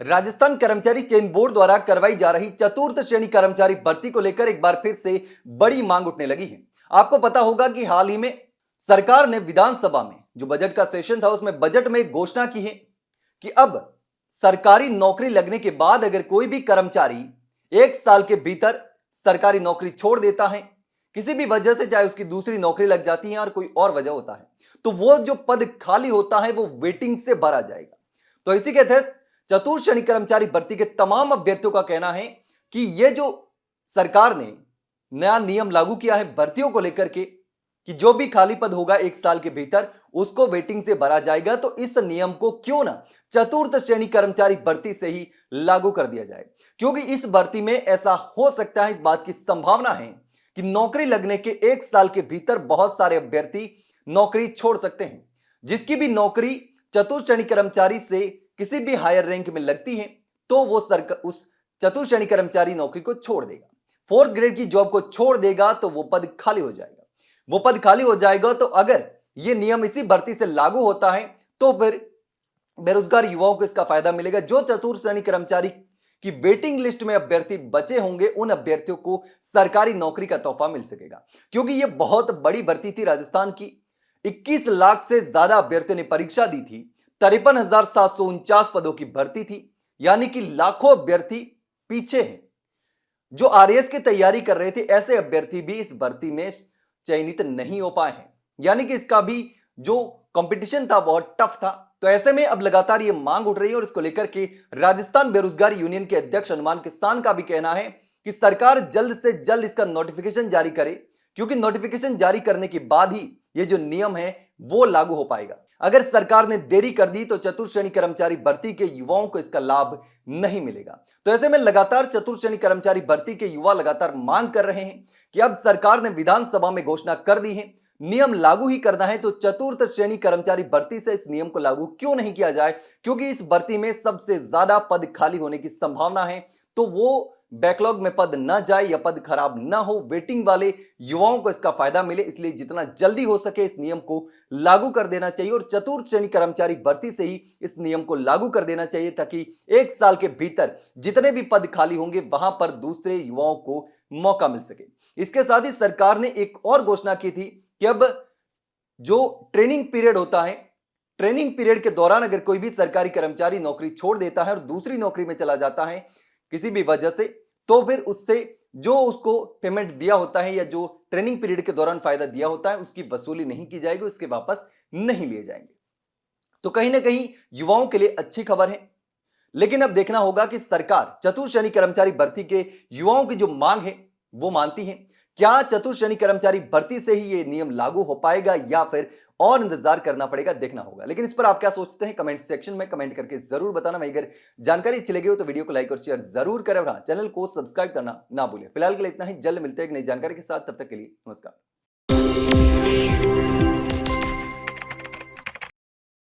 राजस्थान कर्मचारी चयन बोर्ड द्वारा करवाई जा रही चतुर्थ श्रेणी कर्मचारी भर्ती को लेकर एक बार फिर से बड़ी मांग उठने लगी है। आपको पता होगा कि हाल ही में सरकार ने विधानसभा में जो बजट का सेशन था उसमें बजट में घोषणा की है कि अब सरकारी नौकरी लगने के बाद अगर कोई भी कर्मचारी 1 साल के भीतर सरकारी नौकरी छोड़ देता है, किसी भी वजह से, चाहे उसकी दूसरी नौकरी लग जाती है और कोई और वजह होता है, तो वो जो पद खाली होता है वो वेटिंग से भरा जाएगा। तो इसी के तहत चतुर्थ श्रेणी कर्मचारी भर्ती के तमाम अभ्यर्थियों का कहना है कि यह जो सरकार ने नया नियम लागू किया है भर्तियों को लेकर के कि जो भी खाली पद होगा 1 साल के भीतर उसको वेटिंग से भरा जाएगा, तो इस नियम को क्यों ना चतुर्थ श्रेणी कर्मचारी भर्ती से ही लागू कर दिया जाए, क्योंकि इस भर्ती में ऐसा हो सकता है, इस बात की संभावना है कि नौकरी लगने के 1 साल के भीतर बहुत सारे अभ्यर्थी नौकरी छोड़ सकते हैं। जिसकी भी नौकरी चतुर्थ श्रेणी कर्मचारी से किसी भी हायर रैंक में लगती है तो वो उस चतुर्थ श्रेणी कर्मचारी नौकरी को छोड़ देगा, 4th ग्रेड की जॉब को छोड़ देगा, तो वो पद खाली हो जाएगा। वो पद खाली हो जाएगा तो अगर ये नियम इसी भर्ती से लागू होता है तो फिर बेरोजगार युवाओं को इसका फायदा मिलेगा। जो चतुर्थ श्रेणी कर्मचारी की वेटिंग लिस्ट में अभ्यर्थी बचे होंगे उन अभ्यर्थियों को सरकारी नौकरी का तोहफा मिल सकेगा, क्योंकि यह बहुत बड़ी भर्ती थी। राजस्थान की 21 लाख से ज्यादा अभ्यर्थियों ने परीक्षा दी थी, 53,749 पदों की भर्ती थी, यानी कि लाखों अभ्यर्थी पीछे हैं। जो आरएएस की तैयारी कर रहे थे ऐसे अभ्यर्थी भी इस भर्ती में चयनित नहीं हो पाए हैं, यानी कि इसका भी जो कंपटीशन था बहुत टफ था। तो ऐसे में अब लगातार ये मांग उठ रही है और इसको लेकर के राजस्थान बेरोजगार यूनियन के अध्यक्ष हनुमान किसान का भी कहना है कि सरकार जल्द से जल्द इसका नोटिफिकेशन जारी करे, क्योंकि नोटिफिकेशन जारी करने के बाद ही ये जो नियम है वो लागू हो पाएगा। अगर सरकार ने देरी कर दी तो चतुर्थ श्रेणी कर्मचारी भर्ती के युवाओं को इसका लाभ नहीं मिलेगा। तो ऐसे में लगातार चतुर्थ श्रेणी कर्मचारी भर्ती के युवा लगातार मांग कर रहे हैं कि अब सरकार ने विधानसभा में घोषणा कर दी है, नियम लागू ही करना है, तो चतुर्थ श्रेणी कर्मचारी भर्ती से इस नियम को लागू क्यों नहीं किया जाए, क्योंकि इस भर्ती में सबसे ज्यादा पद खाली होने की संभावना है। तो वो बैकलॉग में पद न जाए या पद खराब न हो, वेटिंग वाले युवाओं को इसका फायदा मिले, इसलिए जितना जल्दी हो सके इस नियम को लागू कर देना चाहिए और चतुर्थ श्रेणी कर्मचारी भर्ती से ही इस नियम को लागू कर देना चाहिए, ताकि 1 साल के भीतर जितने भी पद खाली होंगे वहां पर दूसरे युवाओं को मौका मिल सके। इसके साथ ही सरकार ने एक और घोषणा की थी कि अब जो ट्रेनिंग पीरियड होता है, ट्रेनिंग पीरियड के दौरान अगर कोई भी सरकारी कर्मचारी नौकरी छोड़ देता है और दूसरी नौकरी में चला जाता है किसी भी वजह से, तो फिर उससे जो उसको पेमेंट दिया होता है या जो ट्रेनिंग पीरियड के दौरान फायदा दिया होता है उसकी वसूली नहीं की जाएगी, उसके वापस नहीं लिए जाएंगे। तो कहीं ना कहीं युवाओं के लिए अच्छी खबर है, लेकिन अब देखना होगा कि सरकार चतुर्थ श्रेणी कर्मचारी भर्ती के युवाओं की जो मांग है वो मानती है। क्या चतुर्थ श्रेणी कर्मचारी भर्ती से ही ये नियम लागू हो पाएगा या फिर और इंतजार करना पड़ेगा, देखना होगा। लेकिन इस पर आप क्या सोचते हैं कमेंट सेक्शन में कमेंट करके जरूर बताना। वहीं अगर जानकारी अच्छी लगी हो तो वीडियो को लाइक और शेयर जरूर करें और चैनल को सब्सक्राइब करना ना भूलें। फिलहाल के लिए इतना ही, जल्द मिलते हैं एक नई जानकारी के साथ, तब तक के लिए नमस्कार।